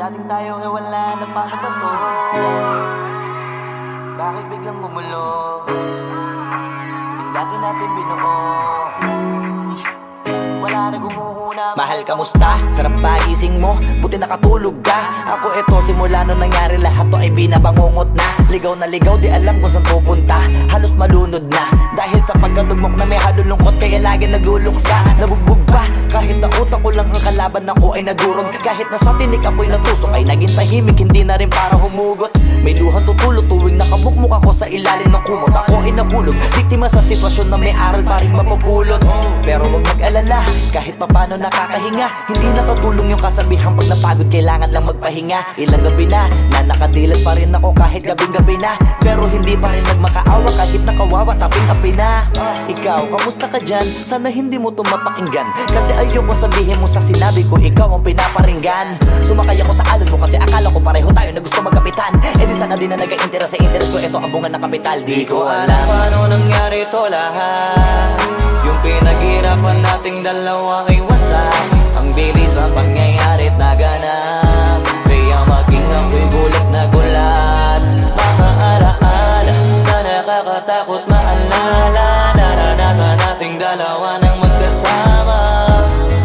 dating tayo ay wala na, paano ba to? Bakit biglang gumulo? Yung dati natin binuo, wala na gumuhuna. Mahal, kamusta? Sarap ba gising mo? Buti nakatulog ka. Ako eto, simula nung nangyari lahat to ay binabangungot na. Ligaw na ligaw, di alam kung saan pupunta. Halos malunod na dahil sa pagkalugmok na may halulungkot, kaya lagi nagluluksa. Nabugbog pa kahit na utak ko lang ang kalaban, ako ay nagurog. Kahit na sa tinik ako'y natusok, ay naging tahimik, hindi na rin para humugot. May luhang tutulog tuwing nakabukmuk ako sa ilalim ng kumot. Ako ay nahulog, biktima sa sitwasyon na may aral pa rin mapupulot. Pero wag mag-alala, kahit papano nakakahinga. Hindi nakatulong yung kasabihan, pag napagod kailangan lang magpahinga. Ilang gabi na nakadilat pa rin ako kahit gabing-gabi na. Pero hindi pa rin nagmakaawa kahit nakawawa, taping-api na. Ikaw, kamusta ka dyan? Sana hindi mo to mapakinggan, kasi ayoko sabihin mo sa sinabi ko ikaw ang pinaparinggan. Sumakay ako sa alon mo kasi akala ko pareho tayo na gusto magkapitan. Eh di sana din na nag-interest sa interest ko, ito ang bunga ng kapital. Di ko alam paano nangyari to lahat. Yung pinaghirapan nating dalawa ay wasak. Ang bilis ang pangyayari't naganap, kaya maging ako'y gulat na gulat. Mga alaala na nakakatakot maalala, naranasan nating dalawa nang magkasama.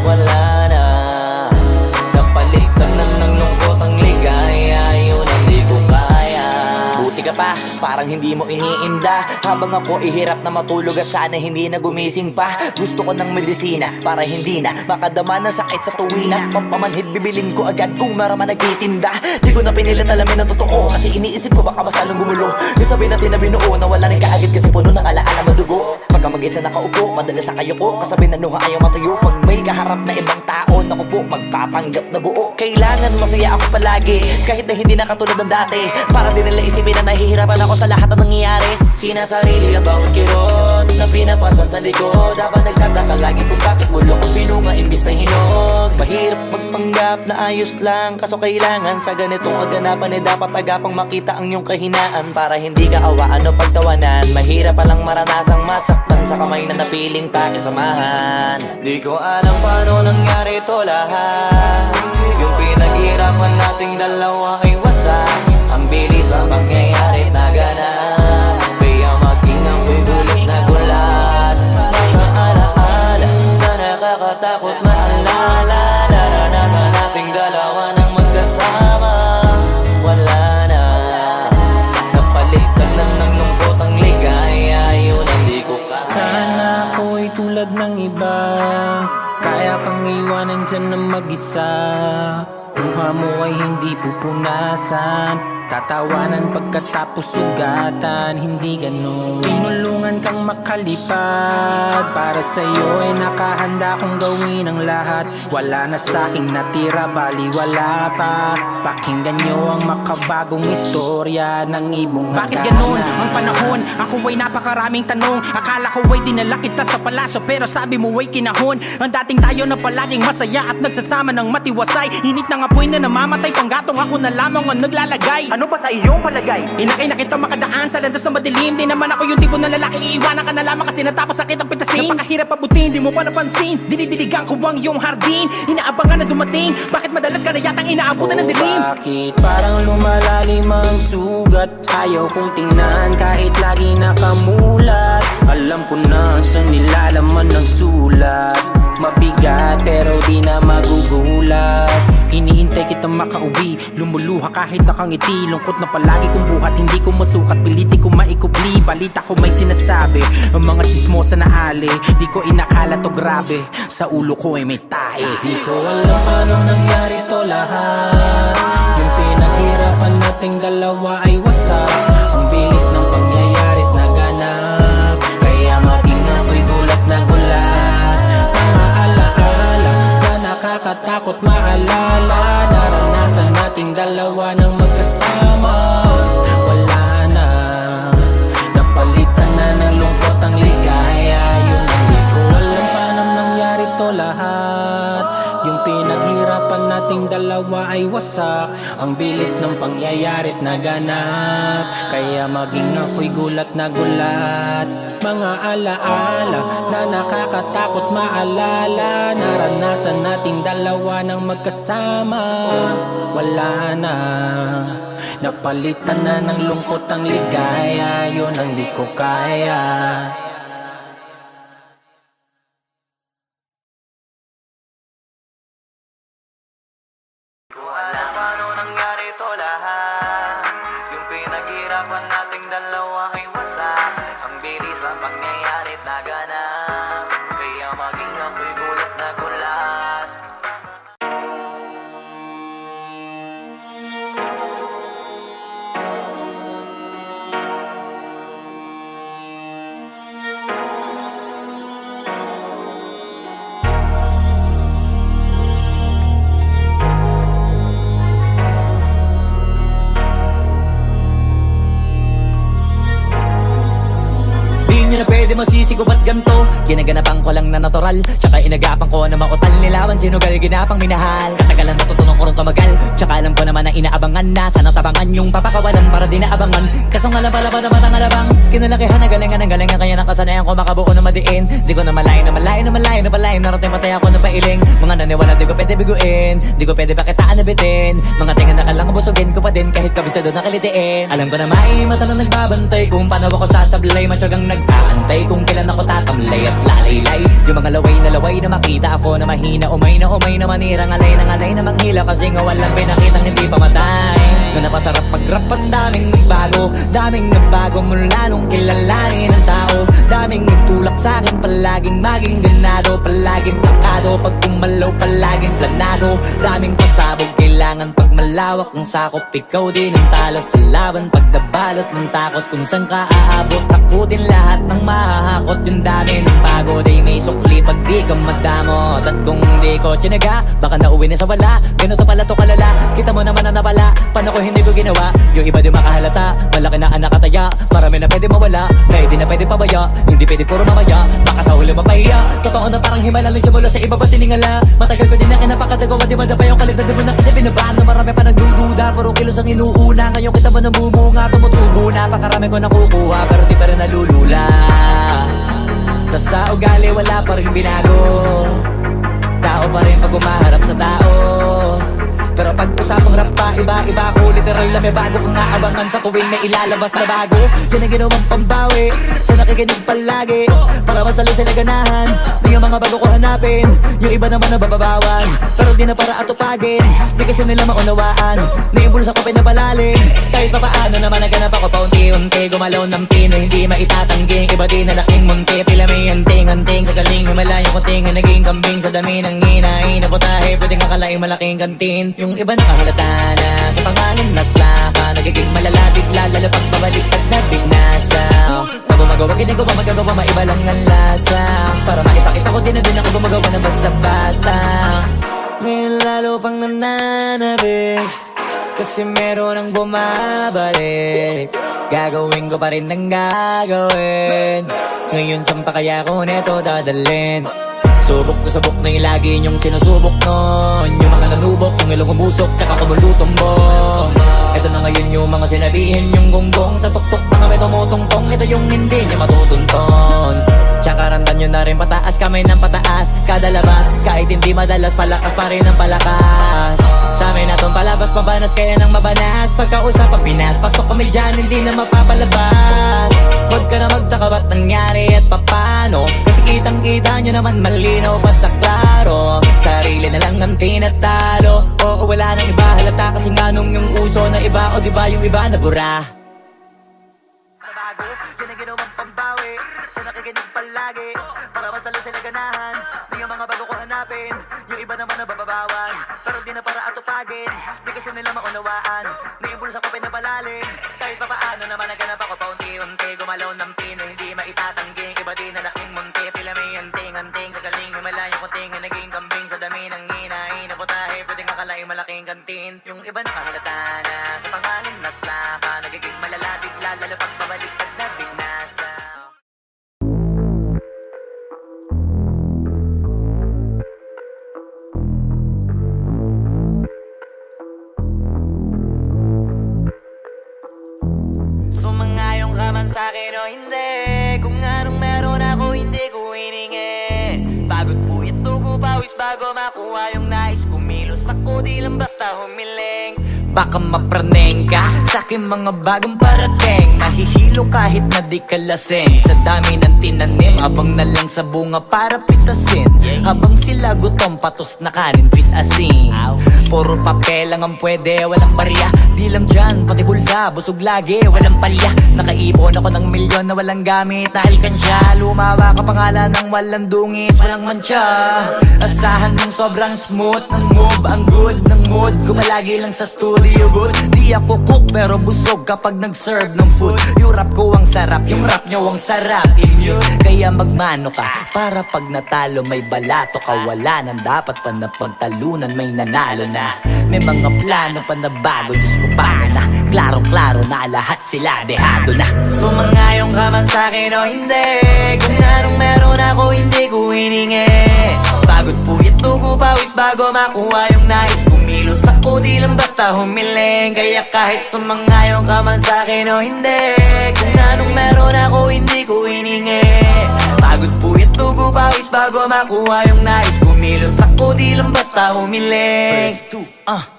Wala na, napalitan na ng lungkot ang ligaya, yun ang di ko kaya. Buti ka pa, parang hindi mo iniinda, habang ako ihirap na matulog at sana hindi na gumising pa. Gusto ko ng medisina para hindi na makadama ng sakit sa tuwina. Pampamanhid bibilin ko agad kung maraman nagtitinda. Di ko na pinilit alamin ang totoo, kasi iniisip ko baka masalong gumulo. Isabi natin na binuo na wala rin kaagad, kasi puno ng alaala madugo. Pagka mag-isa nakaupo, madalas sa kayo ko, kasabi na nuha ayaw matuyo. Pag may kaharap na ibang tao, naku po, magpapanggap na buo. Kailangan masaya ako palagi, kahit na hindi na katulad ng dati. Para din nila isipin na nahihirapan ako sa lahat ng nangyayari. Sinasarili ang bawat kirot na pinapasan sa likod, habang nagtataka lagi kung bakit bulok ang pinunga imbis na hinog. Mahirap magpanggap na ayos lang, kaso kailangan sa ganitong aganapan dapat agapang makita ang iyong kahinaan, para hindi ka awaan o pagtawanan. Mahirap palang maranasang masaktan sa kamay na napiling pakisamahan. Di ko alam paano nangyari to lahat. Yung pinaghirapan nating dalawa ay wasak. Ang bilis ang pangyayari't naganap, kaya maging ako'y gulat na gulat. Mga alaala na nakakatakot maalala, naranasan nating dalawa nang magkasama. Wala na, napalitan na ng lungkot ang ligaya, yun ang di ko kaya. Sana ako'y tulad ng iba, kaya kang iwanan dyan na mag-isa. Luha mo ay hindi pupunasan, tatawanan pagkatapos sugatan, hindi ganun. Tinulungan kang makalipad, para sa'yo ay nakahanda kong gawin ang lahat. Wala na sa'king natira, baliwala pa. Pakinggan nyo ang makabagong istorya ng ibong hagana. Bakit ganun ang panahon? Ako ay napakaraming tanong. Akala ko ay dinala kita sa palasyo, pero sabi mo ay kinahon. Ang dating tayo na palaging masaya at nagsasama ng matiwasay. Init ng apoy na namamatay, panggatong ako na lamang ang naglalagay. Ano ba sa iyong palagay? Inakay na kita makadaan sa landas na madilim. Di naman ako yung tipo ng lalaking iiwanan ka na lamang kasi natapos sakit ang pitasin. Napakahirap abutin, di mo pa napansin. Dinidiligan ko ang iyong hardin, inaabangan na dumating. Bakit madalas ka na yatang inaabutan ng dilim? Bakit parang lumalalim ang sugat? Ayaw kong tingnan kahit lagi nakamulat. Alam ko na sa nilalaman ng sulat. Mabigat pero di na magugulat. Hinihintay kitang makauwi, lumuluha kahit nakangiti. Lungkot na palagi kong buhat, hindi ko masukat, piliti ko maikubli. Balita ko may sinasabi, ang mga chismosa na ali. Di ko inakala to grabe, sa ulo ko ay may tae. Di ko alam paano nangyari to lahat. Yung pinaghirapan nating dalawa ay wasak. Ang bilis ng pangyayari't naganap, kaya maging ako'y gulat na gulat. Mga alaala na nakakatakot maalala, naranasan nating dalawa nang magkasama. Wala na, napalitan na ng lungkot ang ligaya, yun ang di ko alam paano nangyari to lahat. Yung pinaghirapan natin nating dalawa ay wasak. Ang bilis ng pangyayari't naganap, kaya maging ako'y gulat na gulat. Mga alaala na nakakatakot maalala, naranasan nating dalawa ng magkasama. Wala na, napalitan na ng lungkot ang ligaya, yun ang di ko kaya. Ko alam paano nangyari to lahat. Yung pinaghirapan nating dalawa ay wasak. Ang bilis ang pangyayari't naganap, kaya maging ako'y gulat na gulat. Di na pwede masisi ko ba't ganto? Ginaganapan ko lang na natural, tsaka inagapan ko na mautal. Nilawan sinugal, ginapang minahal. Katagalan natutunan ko rin tumagal, tsaka alam ko naman na inaabangan na. Sana tabangan yung papakawalan para di naabangan. Kaso nga lang pala pa naman ang alabang kinalakihan na galingan ng galingan, kaya nakasanayan ko makabuo na madiin. Di ko na malayo na malayo na malayo na palayo, narating matay ako na pailing. Mga naniwala di ko pwede biguin, di ko pwede pakitaan na bitin. Mga tinga na kalang busugin ko pa din kahit kabisado na kalitiin. Alam ko na may mata na nagbabantay kung paano ako sasablay, matyagang nag-aantay kung kailan ako tatamlay at lalaylay. Yung mga laway na makita ako na mahina, umay na manirang alay na manghila, kasi nga walang pinakitang hindi pamatay. Na napasarap mag-rap, ang daming nagbago mula nung kilalanin ang tao. Daming nagtulak sa'kin, palaging maging ganado, palaging plakado, pag kumalaw palaging planado. Daming pasabog, kailangan pag malawak ang sakop, ikaw din ang talo sa laban. Pag nabalot ng takot kung saan ka aabot, takutin lahat ng mahahakot. Yung dami ng pagod ay may sukli pag di ka madamot. At kung di ko tsinaga, baka nauwi na sa wala. Ganito pala to kalala, kita mo naman na napala. Paano ko hindi ko ginawa? Yung iba di makahalata, malaki na anak kataya. Marami na pwede mawala, kaya di na pwede pabaya. Hindi pwede puro mamaya, baka sa huli mapahiya. Totoo na parang himala lang siya mula sa iba ba tiningala. Matagal ko din na kinapakatagawa, di madapa yung kalidad. Di mo na kita binabaan na marami pa nagdududa, puro kilos ang inuuna. Ngayon kita mo namumunga, tumutubo na. Pakarami ko nakukuha, pero di pa rin nalulula. Tas sa ugali wala pa rin binago, tao pa rin pag umaharap sa tao. Pero pag usapang rap pa, iba-iba ko. Literal na may bago kong naabangan sa tuwing may ilalabas na bago. Yan ang ginawang pambawi sa nakikinig palagi, para mas lalo sila ganahan. Di yung mga bago ko hanapin, yung iba naman nababawan, pero di na para atupagin. Di kasi nila maunawaan na yung bulsa ko pinapalalim. Kahit pa paano naman naganap ako paunti-unti, gumalaw ng pino, hindi maitatanggi. Iba di na laking munti, pila may anting-anting. Sa galing may malayong kuting, naging kambing sa dami ng hinahin na putahe. Pwedeng akalaing malaking kantin. Yung iba nakahalata na sa pangalan at plaka, nagiging malalapit lalo pag babaliktad na binasa. Pag gumagawa, ginagawa, magagawa, maiba lang ang lasa. Para maipakita ko din na din ako gumagawa na basta-basta. Ngayon lalo pang nananabik, kasi meron ang bumabalik. Gagawin ko pa rin ang gagawin. Ngayon saan pa kaya ko neto dadalhin? Subok na sabok na yung lagi niyong sinusubok nun. Yung mga nanubok, yung ilong umusok, tsaka kumulutumbong. Ito na ngayon yung mga sinabihin yung gonggong. Sa tuktok na kami tumutungtong, ito yung hindi niya matutunton. Tsaka ramdam nyo na rin pataas, kamay ng pataas. Kada labas, kahit hindi madalas, palakas pa rin ang palakas. Sa amin na tong palabas, mabanas kaya nang mabanas. Pagkausap ang Pinas, pasok kami dyan, hindi na mapapalabas. Huwag ka na magtaka ba't nangyari at papano, kasi kitang-kita nyo naman malinaw pa sa klaro. Sarili na lang ang tinatalo, oo wala nang iba halata, kasi nga nung yung uso na iba, o diba yung iba na bura. Nabago, yan ang ginawang pambawi sa nakikinig palagi, para mas lalo sila ganahan. Di yung mga bago ko hanapin, yung iba naman nababawan, pero di na para atupagin. Di kasi nila maunawaan na yung bulsa ko pinapalalim. Kahit pa paano naman naganap ako paunti-unti, gumalaw ng pino, hindi maitatanggi. Iba din na laking munti, pila may anting-anting. Sa galing may malayong kuting, naging kambing sa dami ng hinahin na putahe. Pwedeng akalaing malaking kantin. Yung iba nakahalata na sa pangalan at plaka, nagiging malalapit lalo pag babaliktad na binasa. sa'kin o hindi. Kung anong meron ako hindi ko hiningi. Pagod po ito ko pawis bago makuha yung nais. Kumilos ako di lang basta humiling. Baka mapraneng ka sa'kin mga bagong parating. Mahihilo kahit na di ka lasing. Sa dami ng tinanim, abang na lang sa bunga para pitasin. Habang sila gutom, patos na kanin, pitasin. Puro papel lang ang pwede, walang barya. Di lang dyan, pati bulsa, busog lagi, walang palya. Nakaipon ako ng milyon na walang gamit na alkansya. Lumawa ka pangalan ng walang dungis, walang mancha. Asahan mong sobrang smooth ng move, ang good ng mood. Gumalagi lang sa studio good. Di ako cook pero busog kapag nag-serve ng food. Yung rap ko ang sarap, yung rap nyo ang sarap. Immune, kaya magmano ka para pag natalo may balato ka. Wala nang dapat pa na pagtalunan, may nanalo na. May mga plano pa na bago, Diyos ko paano na. Klarong-klaro na lahat sila dehado na. Sumangayong ka man sa'kin o hindi. Kung anong meron ako hindi ko hiningi. Pagod po ito ko pawis bago makuha yung nais. Kumilos ako di lang basta humiling. Kaya kahit sumangayong ka man sa'kin o hindi. Kung anong meron ako hindi ko hiningi. Pagod po ito ko pawis bago makuha yung nais. Kumilos ako di lang basta humiling.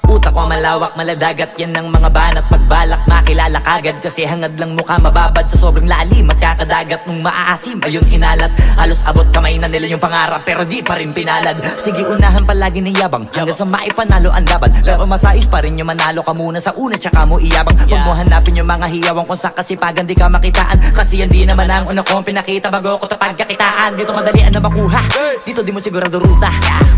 Utak ko malawak, maladagat yan ng mga banat. Pagbalak makilala kagad kasi hangad lang mukha mababad sa sobrang lalim at kakadagat nung maaasim. Ayun inalat, halos abot kamay na nila yung pangarap pero di pa rin pinalad. Sige unahan palagi ni yabang hanggang sa maipanalo ang laban. Pero masais pa rin yung manalo ka muna sa una tsaka mo iyabang. Huwag mo hanapin yung mga hiyawang kung sa kasipagan di ka makitaan. Kasi yan di naman ang una kong pinakita bago ko tapagkakitaan. Dito madalian na makuha, dito di mo sigurado ruta.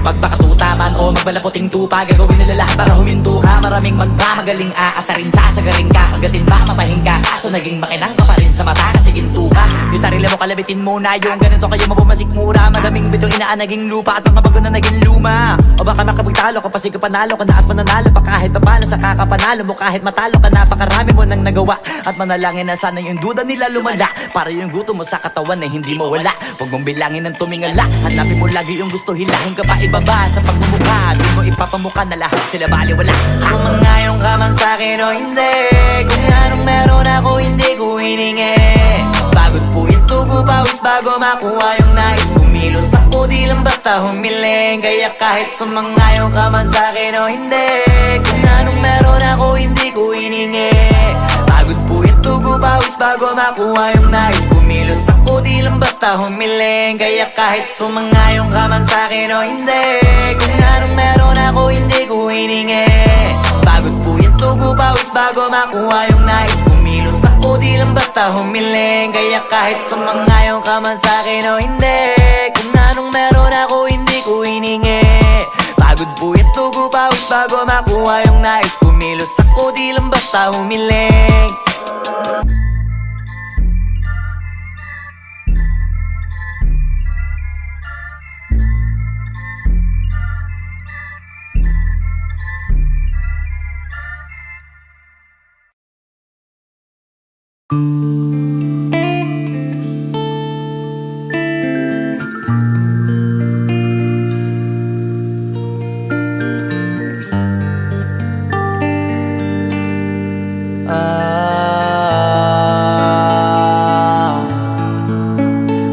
Magbakatuta man o magbalaputing tupa, gagawin nila lahat para huminto ka. Maraming magmamagaling aasarin, sasagaring ka. Kagatin ba mapahing ka, kaso naging makinang ka pa rin sa mata kasi ginto ka. Yung sarili mo kalabitin muna, yung ganun so kayo mapumasik mura. Madaming bito inaan naging lupa at mga bago na naging luma. O baka makapagtalo ka pa sige panalo ka na at mananalo pa kahit papano sa kakapanalo mo. Kahit matalo ka napakarami mo nang nagawa at manalangin na sana yung duda nila lumala. Para yung gutom mo sa katawan na hindi mo wala. Huwag mong bilangin ng tumingala, hanapin mo lagi yung gusto. Hilahin ka pa ibaba sa pagmumukha, di mo ipapamuka na lahat sila baliwala. Sumangayong ka man sa'kin o hindi. Kung anong meron ako hindi ko hiningi. Pagod po ito ko pawis bago makuha yung nais. Kumilos ako di lang basta humiling. Kaya kahit sumangayong ka man sa'kin o hindi. Kung anong meron ako hindi ko hiningi. Pagod po ito ko pawis bago makuha yung nais. Kumilos ako di lang basta humiling. Kaya kahit sumangayong ka man sa'kin o hindi. Kung anong meron ako hindi ko hiningi. Pagod po ito ko pawis bago makuha yung nais. Kumilos ako di lang basta humiling. Kaya kahit sumangayong ka man sa'kin o hindi. Kung anong meron ako hindi ko hiningi. Pagod po ito ko pawis bago makuha yung nais. Kumilos ako di lang basta humiling.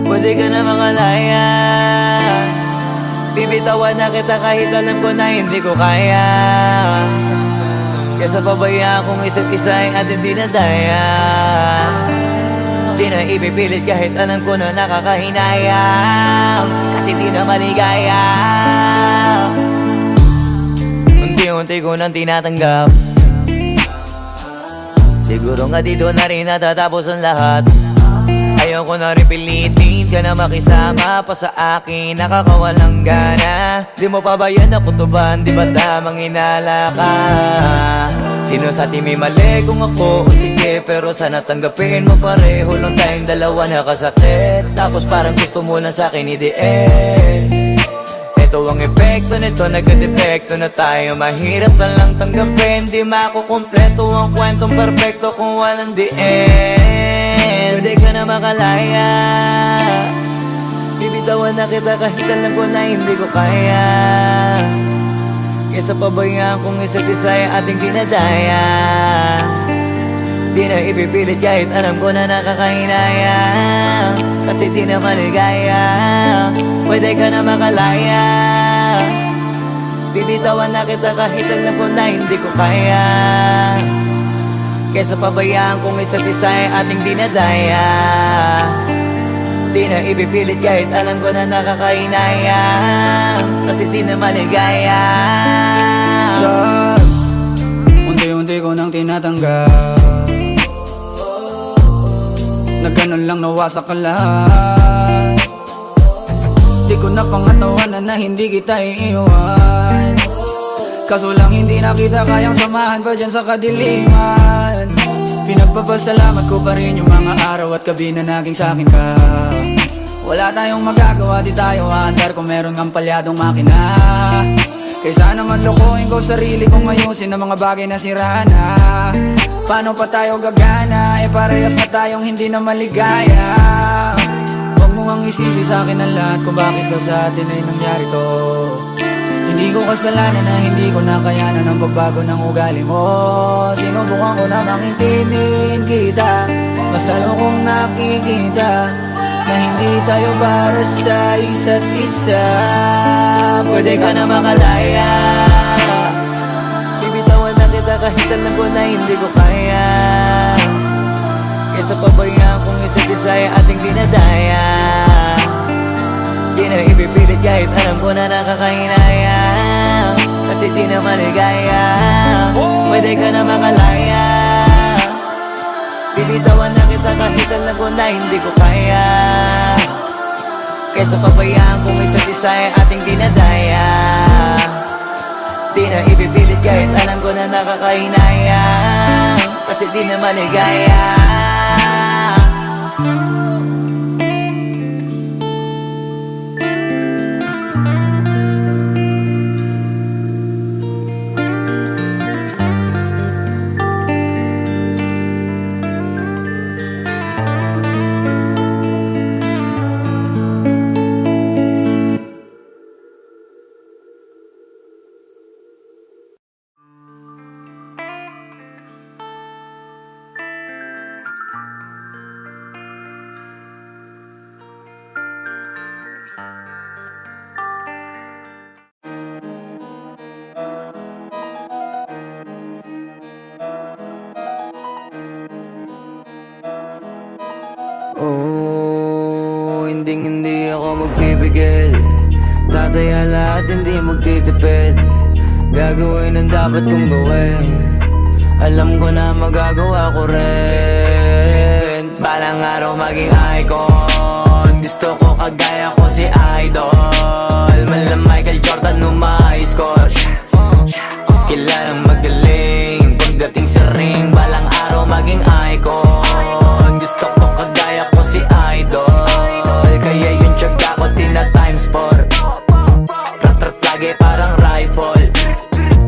Pwede ka na mangalaya. Bibitawan na kita kahit alam ko na hindi ko kaya. Kesa pabayaan kung isa't isa ay ating dinadaya. Di na ipipilit kahit alam ko na nakakahinayang. Kasi di na maligaya. Unti-unti ko nang tinatanggap. Siguro nga dito na rin natatapos ang lahat. Ayaw ko na rin pilitin ka na makisama pa sa akin. Nakakawalang gana. Di mo pa ba yan nakutuban? Di ba tamang inala ka? Sino sa atin may mali kung ako o sige? Pero sana tanggapin mo pareho lang tayong dalawa nakasakit. Tapos parang gusto mo lang sa akin i-DM. Ito ang epekto nito, nagka-depekto na tayo. Mahirap na lang tanggapin. Di makukumpleto ang kwentong perfecto kung walang the end. Pwede ka na makalaya. Bibitawan na kita kahit alam ko na hindi ko kaya. Kesa pabayaan kung isa't isa ay ating dinadaya. Di na ipipilit kahit alam ko na nakakahinayang, kasi di na maligaya. Pwede ka na makalaya, bibitawan na kita kahit alam ko na hindi ko kaya. Kesa pabayaan kung isa't isa ay ating dinadaya. Di na ipipilit kahit alam ko na nakakahinayang, kasi di na maligaya. Sus, unti-unti ko nang tinatanggap, na ganun lang nawasak ka lahat. Di ko na pangatawanan na hindi kita iiwan, kaso lang hindi na kita kayang samahan pa dyan sa kadiliman. Pinagpapasalamat ko pa rin yung mga araw at gabi na naging sa'kin ka. Wala tayong magagawa, di tayo aandar kung meron kang palyadong makina. Kaysa naman lokohin ko sarili kong ayusin ang mga bagay na sira na. Paano pa tayo gagana, eh parehas na tayong hindi na maligaya. Huwag mo ang isisi sa'kin ang lahat kung bakit ba sa atin ay nangyari to. Hindi ko kasalanan na hindi ko nakayanan ang pagbago ng ugali mo. Sinubukan ko na makintindihin kita, basta lang kong nakikita na hindi tayo para sa isa't isa. Pwede ka na makalaya, bibitawan na kita kahit alam ko na hindi ko kaya. Kesa pabayaan kung isa't isa ay ating dinadaya. Di na ipipilit kahit alam ko na nakakahinayang, kasi di na maligaya. Pwede ka na makalaya, bibitawan na kita kahit alam ko na hindi ko kaya. Kesa pabayaan kung isa't isa ay ating dinadaya. Di na ipipilit kahit alam ko na nakakahinayang, kasi di na maligaya. Oh, hindi ako magpipigil. Tataya lahat, hindi magtitipid. Gagawin ang dapat kong gawin. Alam ko na magagawa ko rin. Balang araw maging icon, gusto ko kagaya ko si Idol. Mala Michael Jordan nung ma-high score, kilalang magaling pagdating sa ring. Balang araw maging icon, gusto ko kagaya ko si Idol. Kaya yung tiyaga ko tina times 4, rat-rat lagi parang rifle.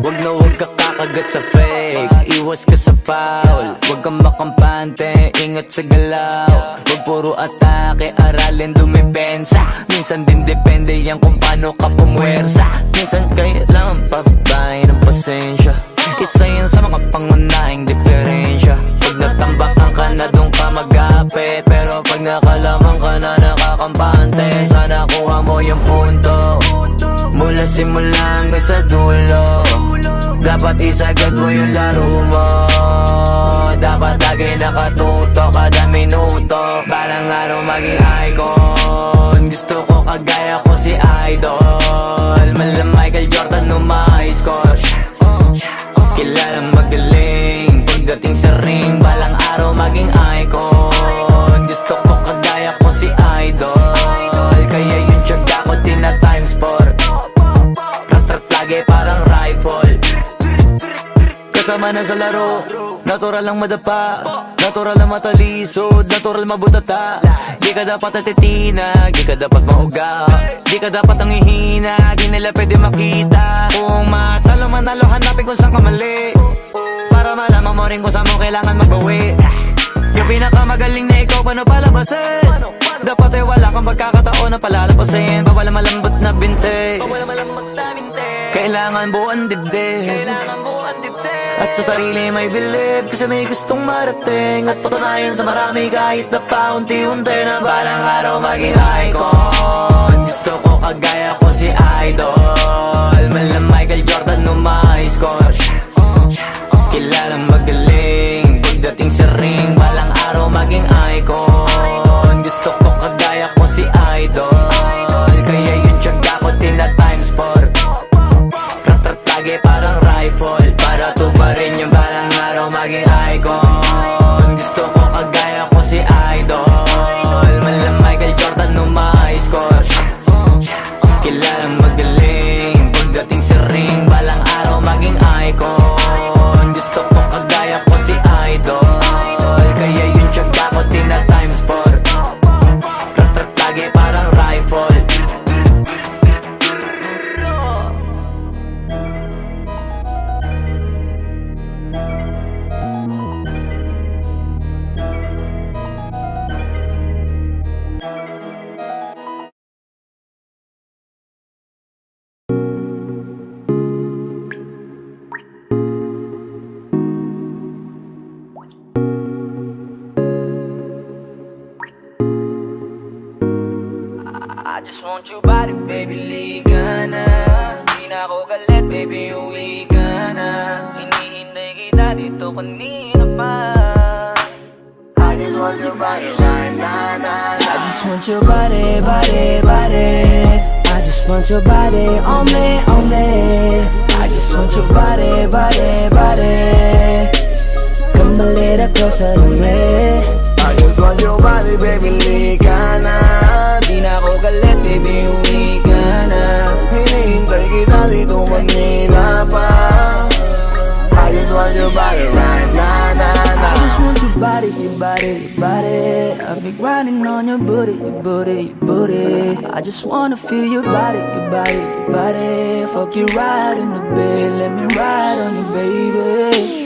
Wag na wag ka kakagat sa fake, iwas ka sa foul. Wag kang makampante, ingat sa galaw. Wag puro atake, aralin dumipensa. Minsan din depende yan kung paano ka pumwersa. Minsan kailangan pabay ng pasensya, isa yan sa mga pangunahing diferensya. Pag natambakan ka na doon ka mag-apit, pero pag nakalaman ka na nakakampante, sana kuha mo yung punto mula simula hanggang sa dulo. Dapat isagad mo yung laro mo, dapat lagi nakatuto kada minuto. Balang araw maging icon, gusto ko kagaya ko si Idol. Mala Michael Jordan nung ma-high score, kilalang magaling pagdating sa ring. Balang araw maging icon, gusto ko kagaya ko si Idol. Kaya yung tiyaga ko tina times 4, rat-rat lagi parang rifle. Kasama na sa laro, natural lang madapa, natural lang matalisod, natural mabutata. Di ka dapat atitina, di ka dapat mauga, di ka dapat ang ihina, di nila pwede makita. Kung matalo manalo, hanapin kung saan ka mali, para malaman mo rin kung saan mo kailangan magbawi. Yung pinakamagaling na ikaw, paano palabasin? Dapat ay wala kang pagkakataon na palalapasin. Pawala malambot na binte, kailangan buuan dibdib. At sa sarili may believe, kasi may gustong marating at patunayan sa marami kahit na paunti-unti na balang araw maging icon. Gusto ko kagaya ko si Idol, mala Michael Jordan no high score. Kilalang magaling pagdating sa ring, balang araw maging icon. Gusto ko kagaya ko si Idol, kaya yung tiyaga ko tina times 4. Rat-rat lagi parang rifle, para tuparin yung balang araw maging icon. Gusto ko kagaya ko si Idol, mala Michael Jordan no high score. Kilalang magaling pagdating sa ring, balang araw maging icon. Gusto ko kagaya ko si Idol, kaya yung tiyaga ko tina times 4. Rat-rat lagi parang rifle. I just want your body, baby, liga na. Di na ako galit, baby, uwi ka na. Hinihintay kita dito kanina pa. I just want your body, na. I just want your body, body, body. I just want your body, on me, on me. I just want your body, body, body. Come a little closer to me. I just want your body, baby, liga na. Di na ako galit, baby, uwi ka na. Hinihintay kita dito kanina pa. I just want your body right now, I just want your body, your body, your body. I've been grinding on your booty, your booty, your booty. I just wanna feel your body, your body, your body. Fuck you right in the bed, let me ride on you, baby.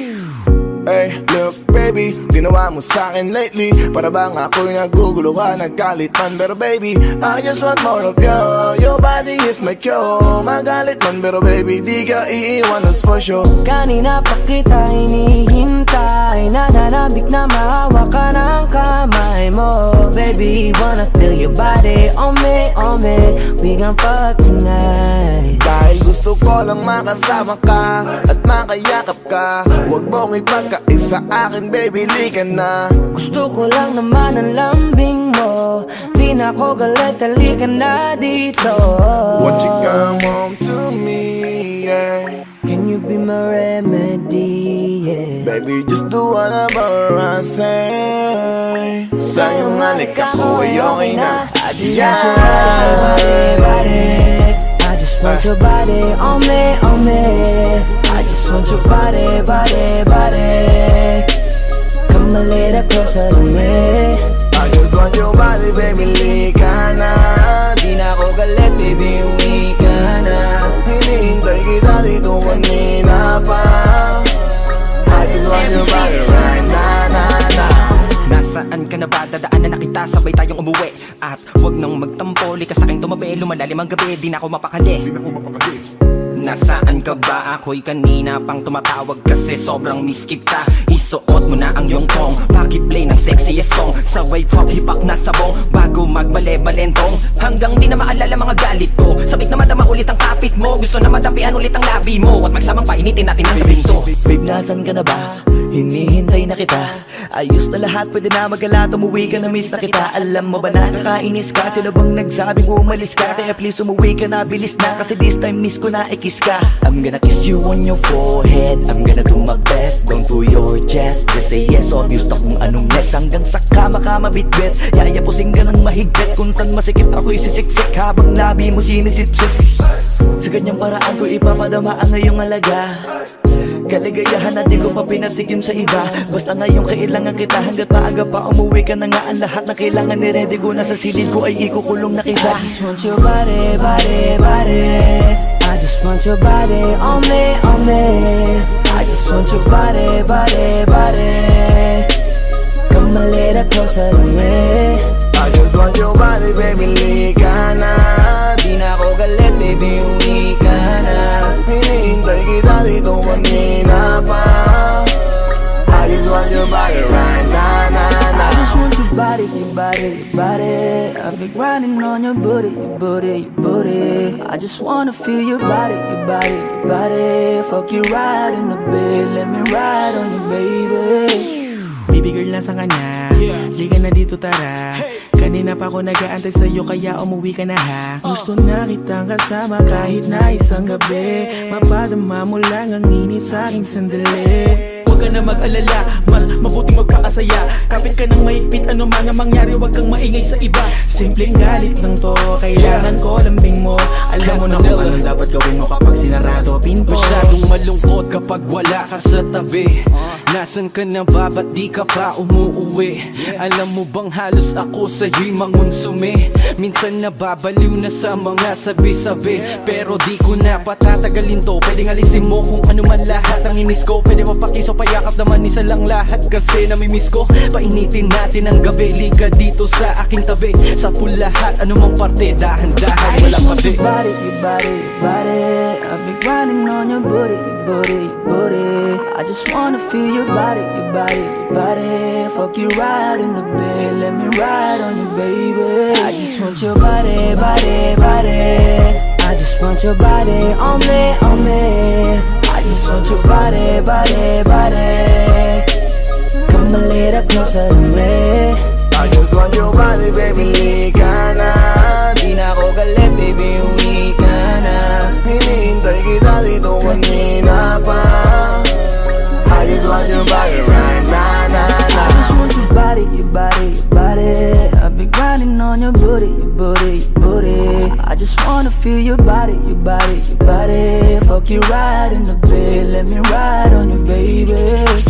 Hey, look baby, ginawa mo sa'kin lately, para bang ako'y naguguluhan, naggalit man. Pero baby, I just want more of you. Your body is my cure. Magalit man pero baby, di ka iiwan, that's for sure. Kanina pa kita hinihintay, nananabik na mahawa ka ng kamay mo. Baby, wanna feel your body on me, on me. We gon' fuck tonight. Dahil gusto ko lang makasama ka at makayakap ka. Huwag mong ipagkaisa akin, baby, liga na. Gusto ko lang naman ang lambing mo. Di na ako galit, halika na dito. Won't you come home to me, yeah? Can you be my remedy, yeah? Baby, just do whatever I say. Sa'yong halik ako ay okay na. I just want your body, body. I just want your body on me, on me. I just want your body, body, body. Come a little closer to me. I just want your body, baby, liga na. Di na ako galit, baby, uwi ka na. Hinihintay kita dito kanina pa. I just want your body right na. Nasaan ka na ba? Dadaanan na kita, sabay tayong umuwi. At wag nang magtampo, lika sa'king tumabi. Lumalalim ang gabi, di na ako mapakali. Nasaan ka ba? Ako'y kanina pang tumatawag kasi sobrang miss kita. Isuot mo na ang iyong tong, pakiplay ng sexiest song. Sabay pop hipak na sabong, bago magbale-balentong. Hanggang di na maalala mga galit ko. Sabik na madama ulit ang kapit mo. Gusto na madapian ulit ang labi mo. At magsamang painitin natin ang gabing to. Babe, nasan ka na ba? Hinihintay na kita. Ayos na lahat, pwede na magala. Umuwi ka na, miss na kita. Alam mo ba nakakainis ka? Sino bang nagsabing umalis ka? Kaya please umuwi ka na, bilis na. Kasi this time miss ko na ikis ka. I'm gonna kiss you on your forehead. I'm gonna do my best, down to your chest. Just say yes, obvious na kung anong next. Hanggang sa kama ka mabitbit, yayapusing ka ng mahigpit. Kung saan masikip ako'y sisiksik, habang labi mo sinisipsip. Sa ganyang paraan ko ipapadama ang ngayong alaga. Kaligayahan na di ko pa pinatikim sa iba. Basta ngayon kailangan kita, hanggat maaga pa umuwi ka na nga. Ang lahat na kailangan ni-ready ko na sa silid ko ay ikukulong na kita. I just want your body, body, body. I just want your body on me, on me. I just want your body, body, body. Come a little closer to me. I just want your body, baby, liga na. Di na ako galit, baby, uwi ka na. Hinihintay kita dito kanina pa. been grinding on your booty, your booty, your booty. I just wanna feel your body, your body, your body. Fuck you right in the bed, let me ride on you, baby. Baby girl, nasa ka na? Liga na dito, tara. Kanina pa ako nag-aantay sa'yo, kaya umuwi ka na ha. Gusto na kitang kasama kahit na isang gabi. Mapadama mo lang ang init sa'king sandali. Huwag ka na mag-alala, mas mabuting magpakasaya. Kapit ka ng mahigpit, ano man ang mangyari, huwag kang maingay sa iba. Simpleng galit lang to, kailangan ko lambing mo. Alam mo na kung anong dapat gawin mo kapag sinarado pinto. Masyadong malungkot kapag wala ka sa tabi. Nasaan ka na ba, ba't di ka pa umuuwi? Alam mo bang halos ako sa'yo'y mangunsumi? Minsan nababaliw na sa mga sabi-sabi, pero di ko na patatagalin to. Pwedeng alisin mo kung ano man lahat ang inis ko. Pwede mapakiso, payakap naman isa lang lahat, kasi namimiss ko. Painitin natin ang gabi, liga dito sa aking tabi. Sa pulahat, anumang parte, dahan-dahan, wala pa di. Your body, your body, your body. I've been grinding on your booty, your booty, your booty. I just wanna feel your body, your body, your body. Fuck you right in the bed, let me ride on you, baby. I just want your body, body, body. I just want your body on me, on me. I just want your body, body, body. Come a little closer to me. I just want your body, baby, lika na. Di na ako galit, baby, uwi ka na. Hinihintay kita dito kanina pa. I just want your body right now, na, na. I just want your body, your body, your body. I've been grinding on your booty, your booty, your booty. I just wanna feel your body, your body, your body. Fuck you right in the bed, let me ride on you, baby.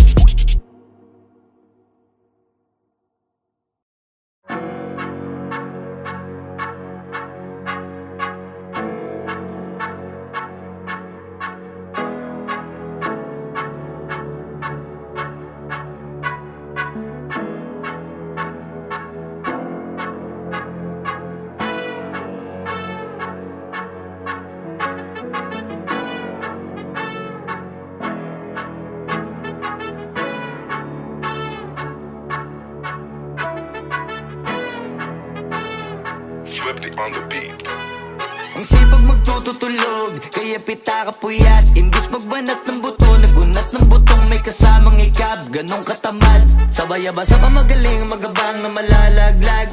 Swiftly on the beat. Ang sipag magtututulog, kaya pita ka puyat. Imbis magbanat ng buto, nagunat ng butong may kasamang ikab. Ganong katamad, sabay-abasa ka magaling, magabang na malalaglag.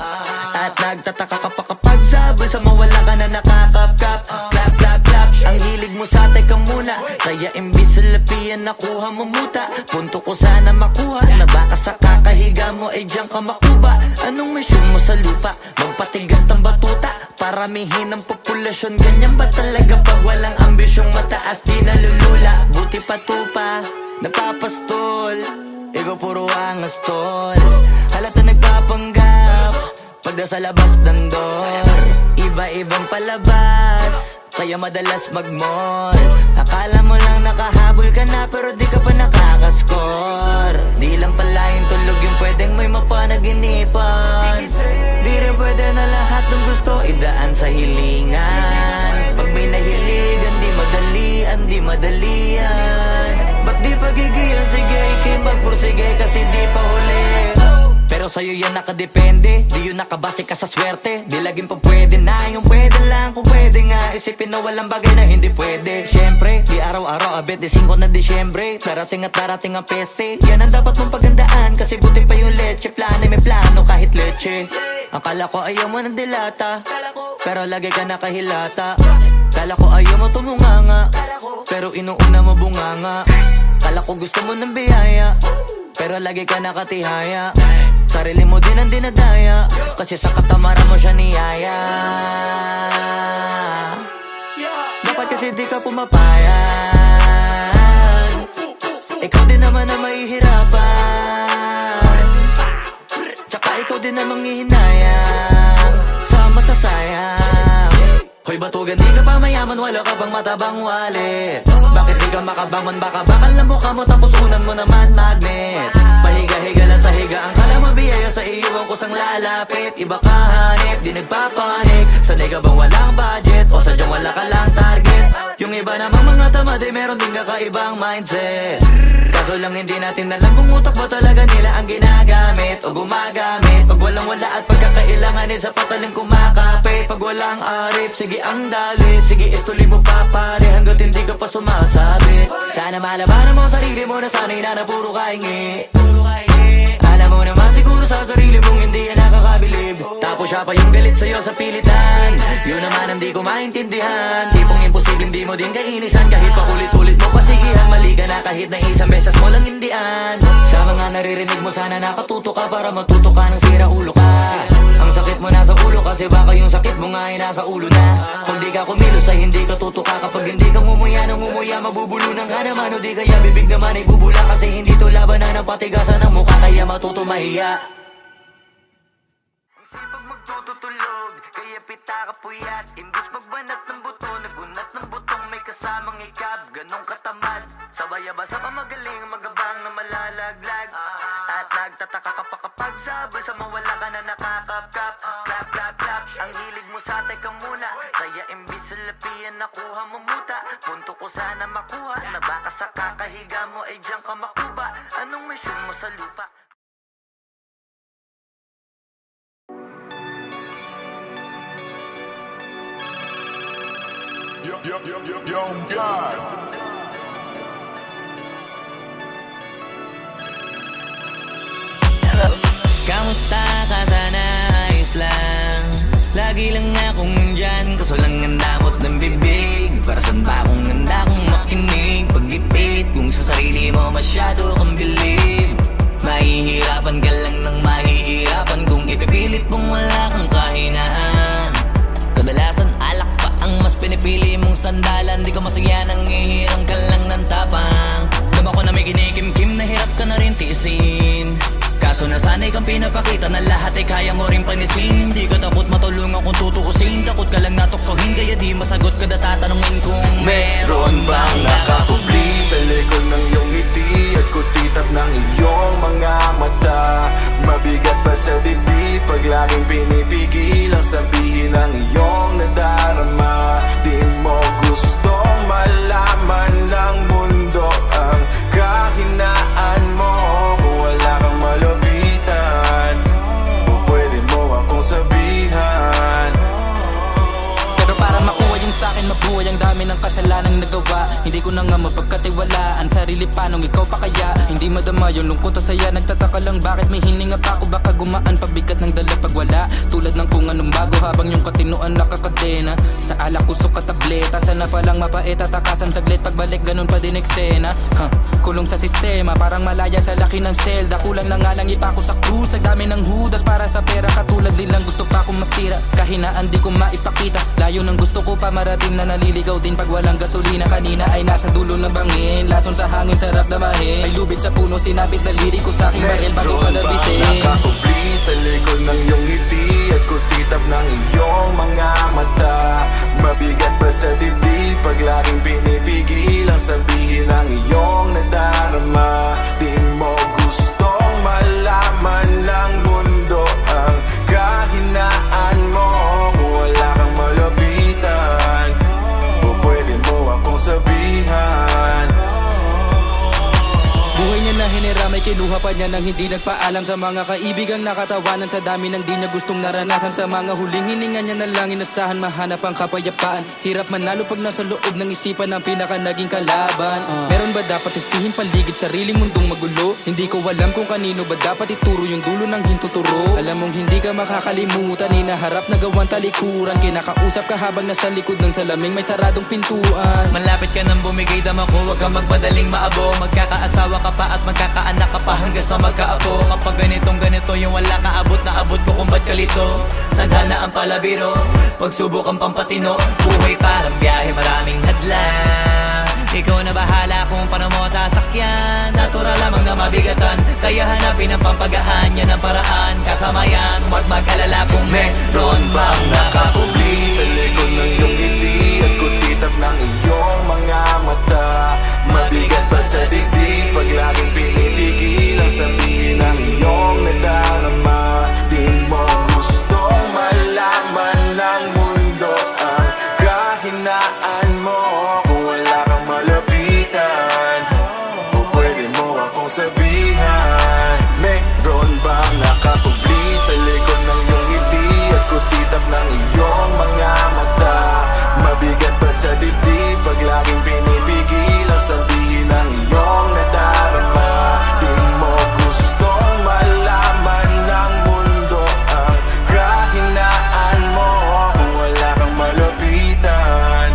At nagtataka ka pa kapag sabay sa mawala ka na nakakapkap. Clap, clap, clap, ang hilig mo sa tay ka muna. Kaya imbis sa lapian nakuha mo muta. Punto ko sana makuha, na baka sa kakahiga mo ay diyan ka makuba. Anong mission mo sa lupa? Magpatigas ng batuta, paramihin ang populasyon. Ganyan ba talaga pag walang ambisyong mataas? Di nalulula, buti patupa, napapastol. Ikaw puro angas tol, halata nagpapanggap pag nasa labas ng door. Iba-ibang palabas, kaya madalas mag-mall. Akala mo lang nakahabol ka na, pero di ka pa nakakascore. Di lang pala yung tulog yung pwedeng may mapanaginipan. Di rin pwede na lahat ng gusto idaan sa hilingan. Pag may nahiligan, di madalian, di madalian. Ba't di pagigilan, sige, magpursige kasi di pa huli. Pero sa'yo yan nakadepende, di yun nakabase ka sa swerte. Di laging pag pwede na, yung pwede lang kung pwede nga. Isipin na walang bagay na hindi pwede. Siyempre, di araw-araw, 25 na Disyembre. Darating at darating ang peste, yan ang dapat mong pagandaan. Kasi buti pa yung leche, plano may plano kahit leche. Akala ko ayaw mo ng dilata, pero lagi ka nakahilata. Kala ko ayaw mo tumunganga, pero inuuna mo bunganga. Kala ko gusto mo ng biyaya, pero lagi ka nakatihaya. Sarili mo din ang dinadaya, kasi sa katamaran mo siya niyaya. Dapat kasi di ka pumapayag, ikaw din naman ang mahihirapan. Tsaka ikaw din ang manghihinayang sa masasayang. Hoy batugan, di ka pa mayaman, wala ka pang matabang wallet. Bakit di ka makabangon, baka bakal na mukha mo tapos unan mo naman magnet. Pahiga-higa lang sa higa, ang kala mabiyaya sa iyo ang kusang lalapit. Iba ka hanip, di nagpapanik. Sanay ka bang walang budget o sadyang wala ka lang target? Yung iba namang mga tamad ay meron din kakaibang mindset. Kasi Kaso lang hindi natin alam kung utak ba talaga nila ang ginagamit o gumagamit. Pag walang wala at pagkakailanganin sa patalim kumakapit. Pag walang arip, sige ang dali, sige ituloy mo pa pare hanggat hindi ka pa sumasabi. Sana malabanan mo sarili mo na sana'y na puro kahingi. Alam mo naman siguro sa sarili mong hindi yan nakakabilib. Tapos siya pa yung galit sa'yo sa pilitan. Yun naman ang di ko maintindihan. Tipong imposible hindi mo din kainisan. Kahit pa ulit-ulit mo pasigihan, mali ka na kahit na isang beses mo lang hindian. Sa mga naririnig mo sana nakatuto ka para matuto ka ng sira ulo ka. Ang sakit mo nasa ulo kasi baka yung sakit mo nga ay nasa ulo na. Kung di ka kumilos ay hindi ka tutuka. Kapag hindi ka ngumuya ng ngumuya, mabubulunan ka naman. O di kaya bibig naman ay bubula. Kasi hindi to labanan ng patigasan ng mukha, kaya matuto mahiya. Ang sipag magtututulog, kaya pita ka puyat. Imbis magbanat ng buto, nagunat ng butong may kasamang ikab. Ganong katamad, sabay-abasa ka magaling, magabang na malalaglag. At nagtataka ka pa kapag sabay sa mawala ka na nakakapkap. Clap, clap, clap, ang hilig mo sa teka muna. Kaya imbis sa lapian nakuha mo muta. Punto ko sana makuha, na baka sa kakahiga mo ay diyan ka makuba. Anong mission mo sa lupa? Yo, God. Kamusta ka sana? Ayos lang. Lagi lang akong nandyan, kaso lang ang damot ng bibig. Para saan ba akong handa kong makinig? Pag-ipit kung sa sarili mo masyado kang bilib. Mahihirapan ka lang ng mahihirapan kung ipipilit mong wala kang kahinaan. Kadalasan alak pa ang mas pinipili mong sandalan. Di ka masaya nang ihirang ka lang ng tapang. Dama ko na may kinikim-kim na hirap ka na rin tiisin. Kaso nasanay kang pinapakita na lahat ay kaya mo rin panisin. Hindi ka takot matulungan kung tutuusin. Takot ka lang natuksohin kaya di masagot ka na tatanungin kung meron bang nakakubli Sa likod ng iyong ngiti at kutitap ng iyong mga mata. Mabigat pa sa dibdib pag laging pinipigil ang sabihin ng iyong nadarama. Di mo gustong malaman ng mundo ang kahinaan mo. Kung wala kang malapitan, o pwede mo akong sabihan. Pero para makuha yung sa'kin mabuhay, ang dami ng kasalanang nagawa. Hindi ko na nga mapagkatiwalaan sarili pa nung ikaw pa kaya. Hindi madama yung lungkot at saya. Nagtataka lang bakit may hininga pa ako. Baka gumaan pabigat ng dala pag wala. Tulad ng kung anong bago habang yung katinuan nakakadena. Sa alak kusok ka tableta, sana palang mapait at takasan saglit. Pagbalik ganun pa din eksena. Kulong sa sistema, parang malaya sa laki ng selda. Kulang na nga lang ipako sa krus. Ang dami ng hudas para sa pera. Katulad nilang gusto pa akong masira. Kahinaan di ko maipakita. Layo ng gusto ko pa marating na naliligaw din pag walang gasolina. Kanina ay nasa dulo ng bangin. Lason sa hangin, sarap damahin. May lubid sa puno, sinabit daliri ko sa aking baril bago ka nabitin. Nakakubli sa likod ng iyong ngiti at kutitap ng iyong mga mata. Mabigat pa sa dibdib pag laging pinipigil ang sabihin ng iyong nadarama. Di mo gustong malaman ng mundo ang kahinaan mo. Kung wala kang malapitan, o pwede mo akong sabihan. Buhay niya na hiniramay, kinuha pa niya nang hindi nagpaalam sa mga kaibigang nakatawanan. Sa dami ng di niya gustong naranasan, sa mga huling hininga niya na lang inasahan, mahanap ang kapayapaan. Hirap manalo pag nasa loob ng isipan ng pinaka naging kalaban. Meron ba dapat sisihin paligid sariling mundong magulo? Hindi ko alam kung kanino ba dapat ituro yung dulo ng hintuturo. Alam mong hindi ka makakalimutan, inaharap na gawang talikuran. Kinakausap ka habang nasa likod ng salaming may saradong pintuan. Malapit ka nang bumigay dama ko, huwag kang magmadaling maabo. Magkakaasawa ka pa at magkakaanak ka pa hanggang sa magkaapo. Kapag ganito yung wala ka abot na abot ko kung ba't kalito. Tadhana ang palabiro, pagsubok ang pampatino. Buhay parang biyahe, maraming hadlang. Ikaw na bahala kung paano mo sasakyan. Natural lamang na mabigatan, kaya hanapin ang pampagaan. Yan ang paraan, kasama yan. Huwag mag-alala kung meron bang nakakubli sa likod ng iyong ngiti at kutitap ng iyong mga mata. Mabigat pa sa dibdib pag laging pinipigil ang sabihin ng iyong nadarama. Di mo gustong malaman ng mundo ang kahinaan mo. Kung wala kang malapitan, o pwede mo kong sabihan, meron bang nakakubli sa likod ng iyong ngiti at kutitap ng iyong mga mata? Mabigat ba sa dibdib pag laging pinipigil ang sabihin ng iyong nadarama? Di mo gustong malaman ng mundo ang kahinaan mo. Kung wala kang malapitan,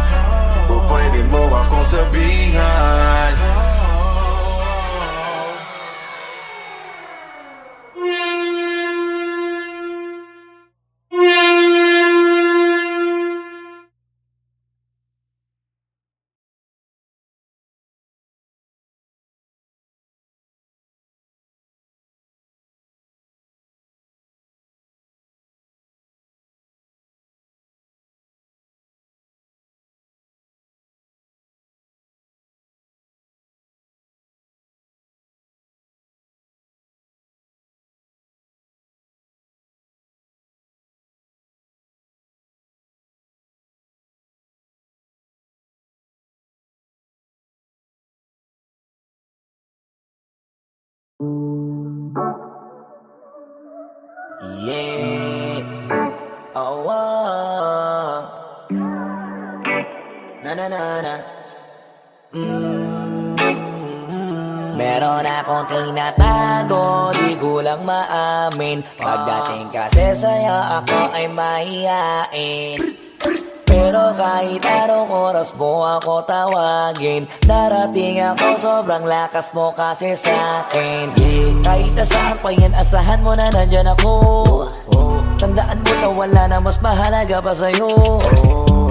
o pwede mo akong sabihan. Yeah. Oh, oh. Na na na na. Meron akong tinatago, di ko lang maamin. Pagdating kasi sa'yo, ako ay mahihain. Pero kahit anong oras mo ako tawagin, darating ako, sobrang lakas mo kasi sa'kin. Kahit nasaan pa yan, asahan mo na nandyan ako. Tandaan mo na wala na mas mahalaga pa sa'yo.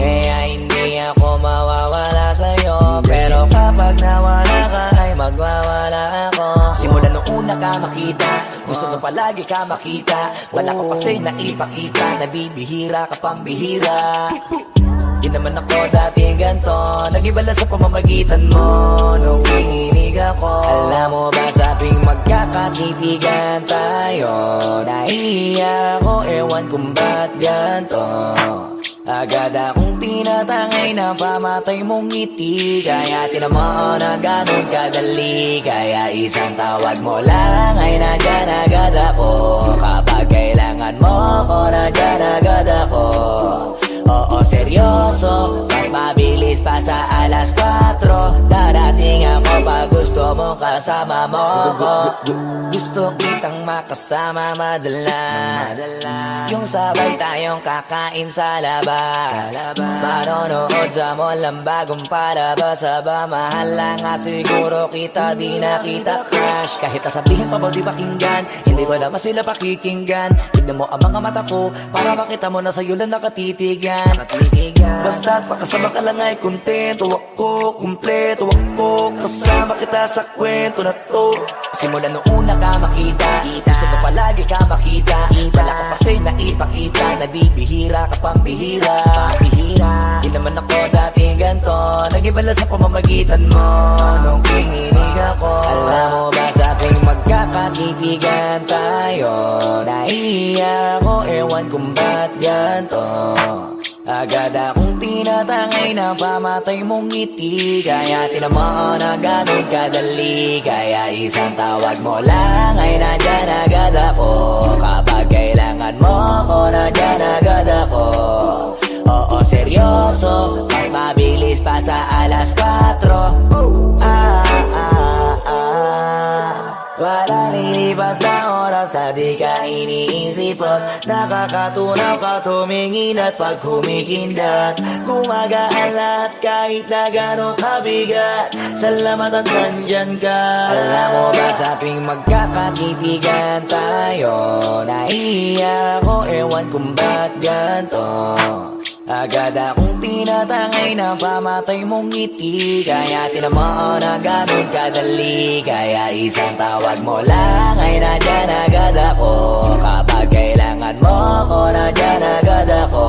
Kaya hindi ako mawawala sa'yo. Pero kapag nawala ka ay magwawala ako. Simula nung una ka makita, gusto ko palagi ka makita. Wala ko kasi naipakita, nabibihira ka pambihira. Di naman ako dati ganto, nag-iba sa pamamagitan mo nung kininig ako. Alam mo ba sa tuwing magkakakitigan tayo, nahiya ako, ewan kung ba't ganto. Agad akong tinatangay na pamatay mong ngiti. Kaya tinamaan na ganun kadali. Kaya isang tawag mo lang ay nandyan agad ako. Kapag kailangan mo ako, nandyan agad ako. Oo, seryoso, mas mabilis pa sa alas 4. Darating ako pag gusto mo kasama mo ko. Gusto kitang makasama madalas, yung sabay tayong kakain sa labas. Manonood sa mall ang bagong palabas. Aba, mahal lang nga siguro kita, di na kita crush. Kahit nasabihin pa ba di pakinggan, hindi ko naman sila pakikinggan. Tignan mo ang mga mata ko, para makita mo na sa'yo lang nakatitigan. Basta't pakasama ka lang ay kontento ako, kumpleto ako. Kasama kita sa kwento na to. Simula nung una ka makita, gusto ko palagi ka makita. Wala ko kasi naipakita, nabibihira ka pambihira. Di naman ako dati ganto, nag-iba sa pamamagitan mo nung kininig ako. Alam mo ba sa tuwing magkakakitigan tayo, nahiya ako, ewan kung ba't ganto. Agad akong tinatangay na pamatay mong ngiti. Kaya tinamaan na ganun kadali. Kaya isang tawag mo lang ay nandyan agad ako. Kapag kailangan mo ako, nandyan agad ako. Oo, seryoso, mas mabilis pa sa alas 4. Wala lilipas na oras na di ka iniisipot. Nakakatunaw ka tumingin at pag humikindat, gumagaan lahat kahit na gano'ng kabigat. Salamat at nandyan ka. Alam mo ba sa tuwing magkakakitigan tayo, nahiya ako, ewan kung ba't ganto. Agad akong tinatangay na pamatay mong ngiti. Kaya tinamaan na ganun kadali. Kaya isang tawag mo lang ay nandyan agad ako. Kapag kailangan mo ako, nandyan agad ako.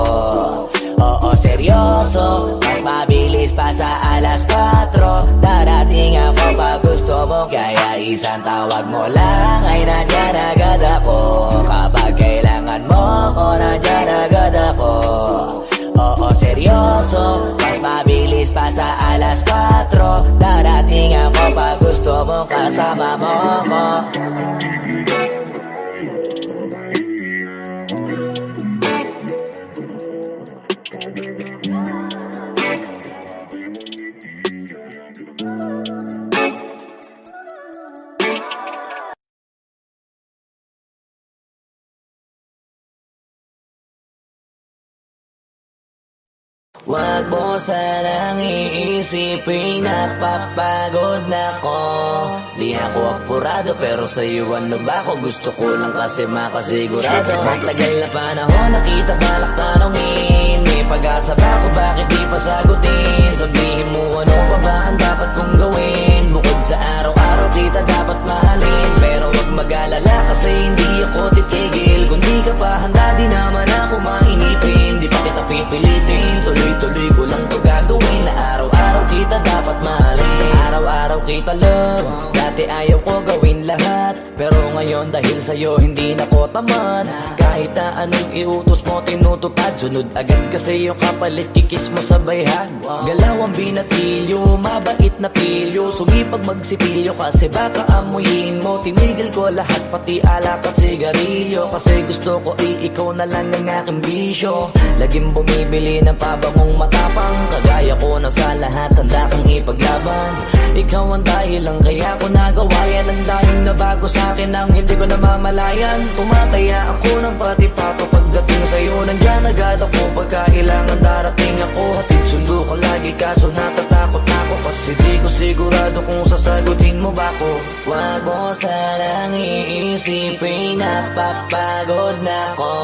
Oo, seryoso, mas mabilis pa sa alas 4. Darating ako pag gusto mo. Kaya isang tawag mo lang ay nandyan agad ako. Kapag kailangan mo ako, nandyan agad ako. Oo, seryoso, mas mabilis Alis pa sa alas 4, darating ako pag gusto mo kasama mo ko. Wag mo sanang iisipin napapagod na ko. Di ako apurado pero sa'yo ano ba ako? Gusto ko lang kasi makasigurado. Matagal na panahon nakita balak tanongin, may pag-asa ba ako bakit di pa sagutin? Sabihin mo ano pa ba ang dapat kong gawin? Bukod sa araw-araw kita dapat mahalin, pero wag mag-alala kasi hindi ako titigil. Kung di ka pa handa di naman ako mainipin. Di pa kita pipilitin, tuloy-tuloy ko lang to gagawin. Na araw-araw kita dapat mahalin, araw-araw kita love. Dati ayaw ko gawin lahat, pero ngayon dahil sa'yo hindi na ko tamad. Kahit na anong iutos mo tinutupad, sunod agad kasi yung kapalit kikis mo sa bayhan. Galaw ang binatilyo, mabait na pilyo, sumipag magsipilyo kasi baka amuyin mo. Tinigil ko lahat pati alak at sigarilyo, kasi gusto ko ikaw na lang ang aking bisyo. Laging bumibili ng pabangong matapang, kagaya ko na sa lahat handa kang ipaglaban. Ikaw ang dahilan kaya ko nagawa yan, ang daming nabago sa'kin nang hindi ko namamalayan. Tumataya ako ng pati-pato pagdating sa'yo, nandiyan agad ako pagkailangan darating ako. Hatid sundo ko lagi kaso natatakot ako, kasi di ko sigurado kung sasagutin mo ba ko. Wag mo sanang iisipin napapagod na ko.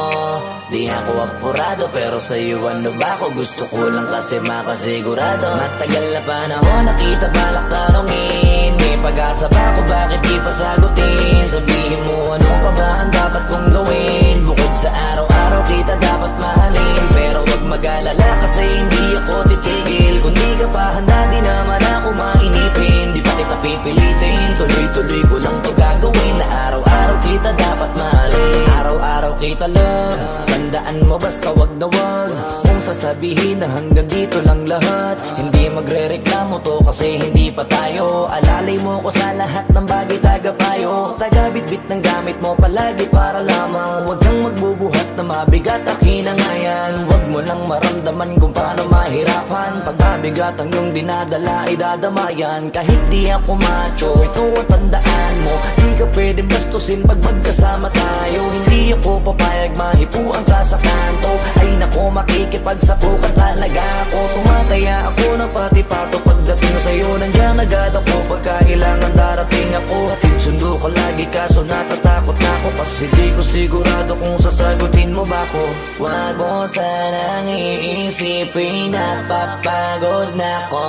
Di ako apurado pero sa'yo ano ba ako? Gusto ko lang kasi makasigurado. Matagal na panahon nakita balak tanongin, may pag-asa ba ako bakit di pa sagutin? Sabihin mo ano pa ba ang dapat kong gawin? Bukod sa araw-araw kita dapat mahalin, pero wag mag-alala kasi hindi ako titigil. Kung di ka pa handa di naman ako mainipin. Di pa kita pipilitin, tuloy-tuloy ko lang to gagawin. Na araw-araw kita dapat mahalin, araw-araw kita love. Tandaan mo basta wag na wag kung sasabihin na hanggang dito lang lahat. Hindi magre-reklamo to kasi hindi pa tayo. Alalay mo ko sa lahat ng bagay tagapayo. Tagabit-bit ng gamit mo palagi para lamang wag kang magbubuhat na mabigat akin ang ayan. Wag mo lang maramdaman kung paano mahirapan. Pag mabigat ang iyong dinadala ay dadamayan. Kahit di ako macho, ito ang tandaan mo. Di ka pwede bastusin pag magkasama tayo. Hindi ako papayag mahipuan ka sa kanto. Ay nako makikipagsapukan talaga ako. Tumataya ako ng pati-pato pagdating sa'yo, nandiyan agad ako pagkailangan darating ako. Hatid sundo ko lagi kaso natatakot na ako, kasi di ko sigurado kung sasagutin mo ba ko. Wag mo sanang iisipin napapagod na ko.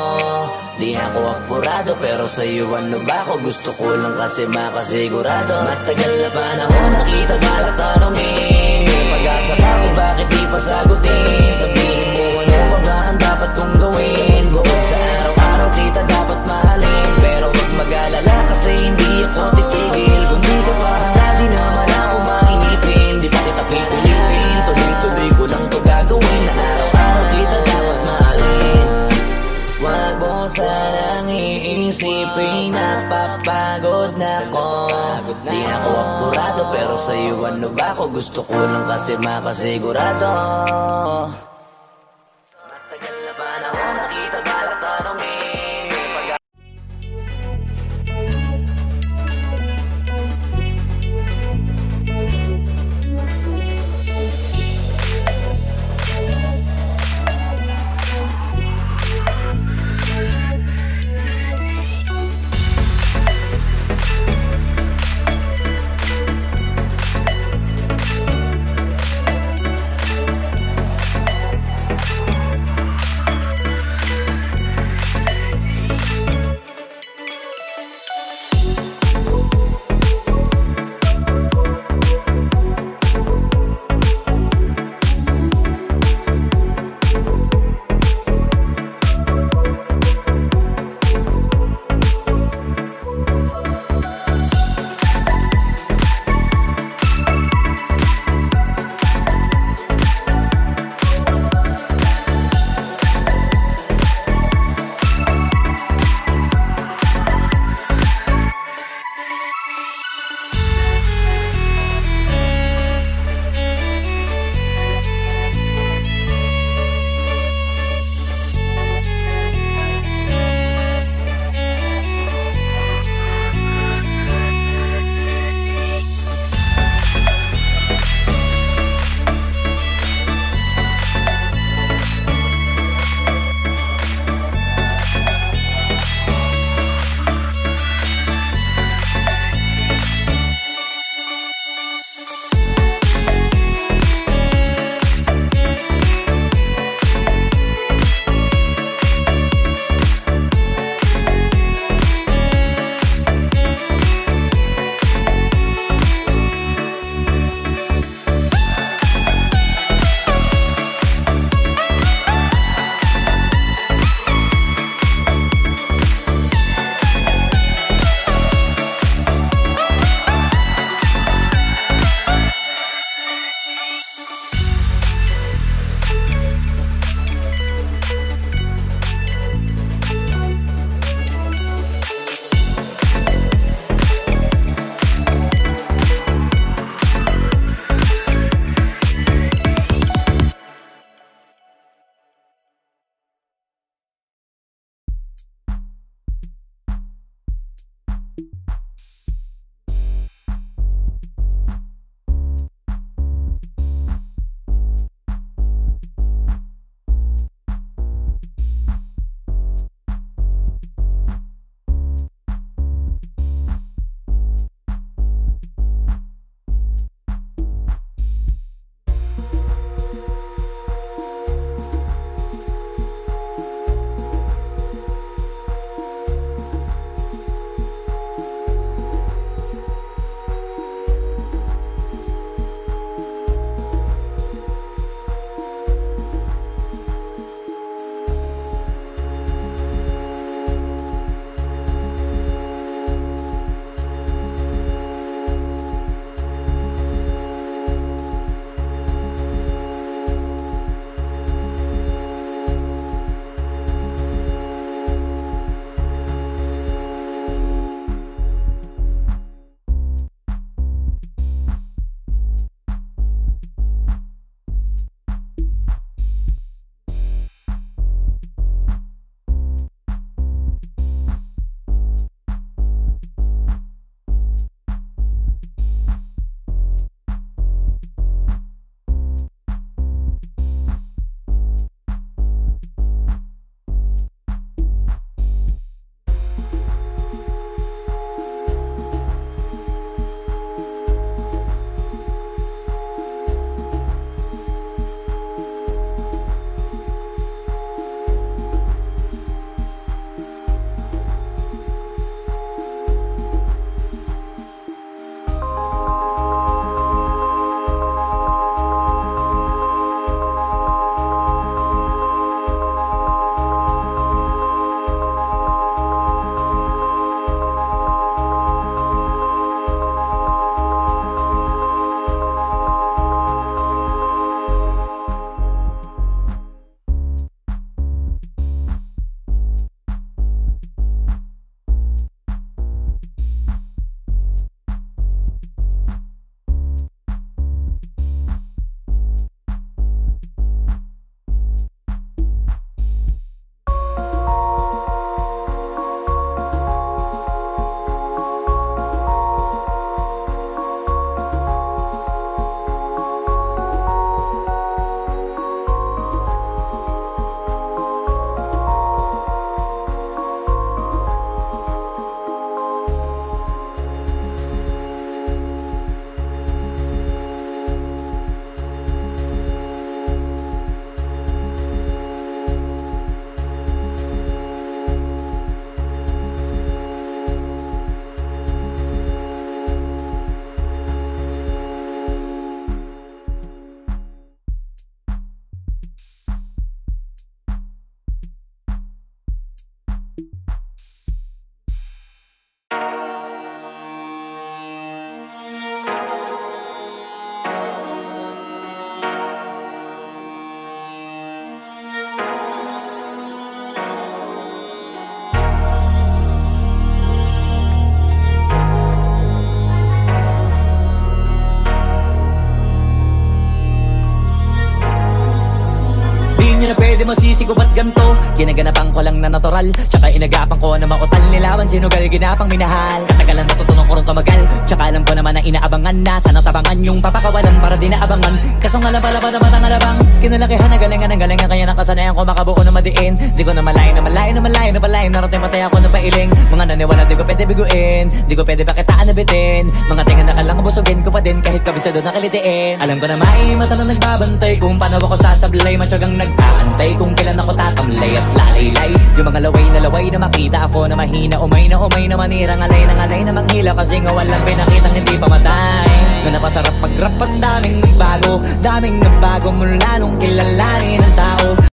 Di ako apurado pero sa'yo ano ba ako? Gusto ko lang kasi makasigurado. Matagal na panahon nakita balak tanongin, may pag-asa ba ako bakit di pa sagutin? Sabihin mo ano pa ba ang dapat kong gawin? Bukod sa araw-araw kita dapat mahalin, pero wag mag-alala kasi hindi ako titigil. Kung di ka pa handa di naman ako mainipin. Di pa kita pipilitin, tuloy-tuloy ko lang to gagawin. Na araw-araw kita dapat mahalin. Wag mo sanang iisipin napapagod na ko. Di ako apurado pero sa'yo ano ba ako? Gusto ko lang kasi makasigurado. Matagal na panahon nakita balak tanongin, may pag- pagsisisi ko ba't ganto? Ginaganapan ko lang na natural, tsaka inagapan ko na mautal. Nilawan sinugal, ginapang minahal. Katagalan natutunan ko rin tumagal, tsaka alam ko naman na inaabangan na. Sana tabangan yung papakawalan para di naabangan. Kaso nga lang pala ba naman ang alabang kinalakihan na galingan ng galingan, kaya nakasanayan ko makabuo na madiin. Di ko na malayo na malayo na malayo na malayo. Narating matay ako na pailing. Mga naniwala di ko pwede biguin, di ko pwede pakitaan na bitin. Mga tinga na kalang busugin ko pa din kahit kabisado na kalitiin. Alam ko na may mata na nagbabantay kung paano ako sasablay. Matyagang nag-aantay kung kailan ako tatamlay at lalaylay. Yung mga laway na makita ako na mahina. Umay na manira, ngalay na manghila. Kasi nga walang pinakitang hindi pamatay. Na napasarap mag-rap, ang daming nagbago, daming nagbago mula nung kilalanin ang tao.